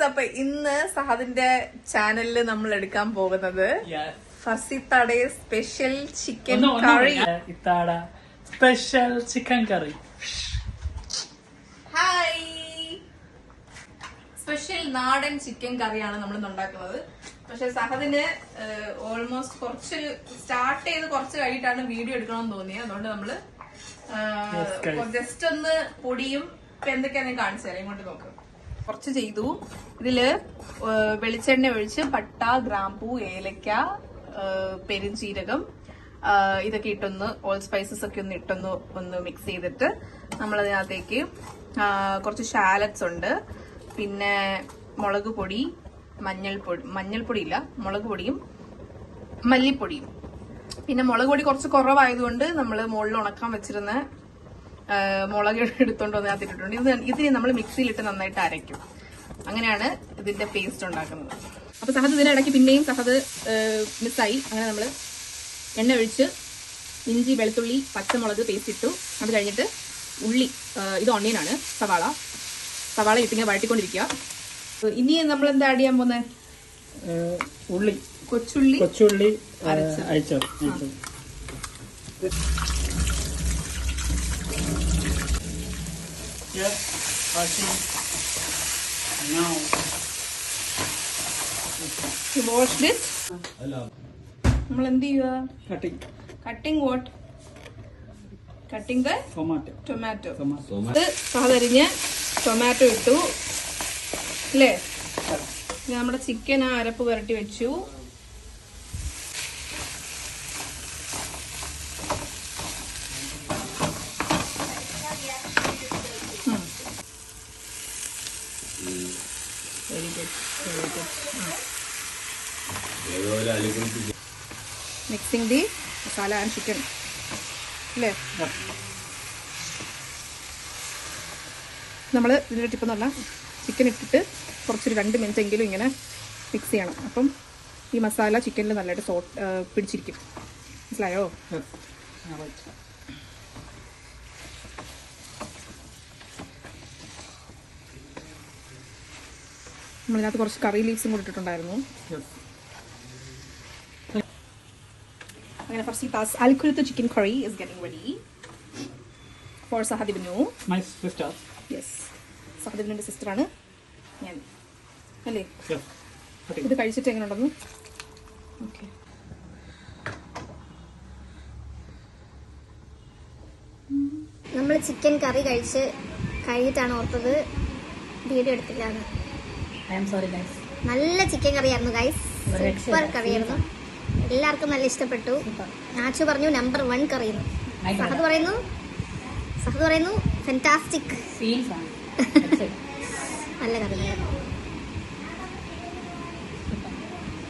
അപ്പൊ ഇന്ന് സഹദിന്റെ ചാനലിൽ നമ്മൾ എടുക്കാൻ പോകുന്നത് ഫർസിത്താടെ സ്പെഷ്യൽ ചിക്കൻ കറി. സ്പെഷ്യൽ ചിക്കൻ കറി. ഹായ്, സ്പെഷ്യൽ നാടൻ ചിക്കൻ കറിയാണ് നമ്മൾ ഉണ്ടാക്കുന്നത്. പക്ഷെ സഹദിന് ഓൾമോസ്റ്റ് കുറച്ച് സ്റ്റാർട്ട് ചെയ്ത് കുറച്ച് കഴിഞ്ഞിട്ടാണ് വീഡിയോ എടുക്കണമെന്ന് തോന്നിയത്. അതുകൊണ്ട് നമ്മള് ജസ്റ്റ് ഒന്ന് പൊടിയും എന്തൊക്കെയാ ഞാൻ കാണിച്ചു തരാം. ഇങ്ങോട്ട് നോക്കാം. കുറച്ച് ചെയ്തു. ഇതില് വെളിച്ചെണ്ണ ഒഴിച്ച് പട്ട, ഗ്രാമ്പൂ, ഏലക്ക, പെരുംജീരകം ഇതൊക്കെ ഇട്ടൊന്ന് ഓൾ സ്പൈസസ് ഒക്കെ ഒന്ന് ഇട്ടൊന്ന് മിക്സ് ചെയ്തിട്ട് നമ്മളതിനകത്തേക്ക് കുറച്ച് ഷാലറ്റ്സ് ഉണ്ട്, പിന്നെ മുളക് പൊടി, മഞ്ഞൾപ്പൊടി ഇല്ല, മുളക് പൊടിയും മല്ലിപ്പൊടിയും. പിന്നെ മുളക് പൊടി കുറച്ച് കുറവായതുകൊണ്ട് നമ്മൾ മുകളിൽ ഉണക്കാൻ വെച്ചിരുന്ന മുളക് എടുത്തോണ്ട് വന്ന് അതിട്ടിട്ടുണ്ട്. ഇതിന് നമ്മൾ മിക്സിയിലിട്ട് നന്നായിട്ട് അരയ്ക്കും. അങ്ങനെയാണ് ഇതിന്റെ പേസ്റ്റ് ഉണ്ടാക്കുന്നത്. അപ്പൊ സഹദ് ഇതിനിടയ്ക്ക് പിന്നെയും സഹദ് മിസ്സായി. അങ്ങനെ നമ്മൾ എണ്ണ ഒഴിച്ച് ഇഞ്ചി, വെളുത്തുള്ളി, പച്ചമുളക് പേസ്റ്റ് ഇട്ടു. അത് കഴിഞ്ഞിട്ട് ഉള്ളി, ഇത് ഓണിയനാണ്, സവാള ഇട്ടിങ്ങനെ വഴട്ടിക്കൊണ്ടിരിക്കുക. ഇനി നമ്മൾ എന്താ ആഡ് ചെയ്യാൻ പോകുന്നത്? ഉള്ളി, കൊച്ചുള്ളി അയച്ചോ. നമ്മൾ എന്ത് ചെയ്യുക? Cutting what? Cutting the tomato. സാധരിഞ്ഞ് ടൊമാറ്റോ ഇട്ടു അല്ലേ? നമ്മുടെ ചിക്കൻ ആ അരപ്പ് പുരട്ടി വെച്ചു. Very good. Mixing the masala and chicken അല്ലേ? നമ്മൾ ഇതിൻ്റെ ടിപ്പെന്ന് പറഞ്ഞാൽ ചിക്കൻ ഇട്ടിട്ട് കുറച്ചൊരു 2 മിനിറ്റ് എങ്കിലും ഇങ്ങനെ മിക്സ് ചെയ്യണം. അപ്പം ഈ മസാല ചിക്കനിൽ നല്ലതായിട്ട് പിടിച്ചിരിക്കും. മനസ്സിലായോ? നമ്മളിതിനകത്ത് കുറച്ച് കറി ലീവ്സും കൂടി ഇട്ടിട്ടുണ്ടായിരുന്നു. അങ്ങനെ ഫർസിത്താസ് അൽഖുൽത്ത് chicken curry is getting ready for Sahad ibn. My sister. Yes. Sahad ibnന്റെ സിസ്റ്ററാണ് ഞാൻ അല്ലേ? Yes. ഇത് കഴിച്ചിട്ട് എങ്ങനെ ഉണ്ടെന്ന്? ഓക്കെ. നമ്മൾ ചിക്കൻ കറി കഴിഞ്ഞിട്ടാണ് ഓർത്തത് വീഡിയോ എടുത്തില്ലാന്ന്. നല്ല ചിക്കൻ കറിയായിരുന്നു ഗൈസ്, സൂപ്പർ കറിയായിരുന്നു. എല്ലാവർക്കും നല്ല ഇഷ്ടപ്പെട്ടു. നാച്ചു പറഞ്ഞു നമ്പർ 1 കറിയുന്നു. സഹദ് പറയുന്നു ഫാന്റാസ്റ്റിക്. നല്ല കറി.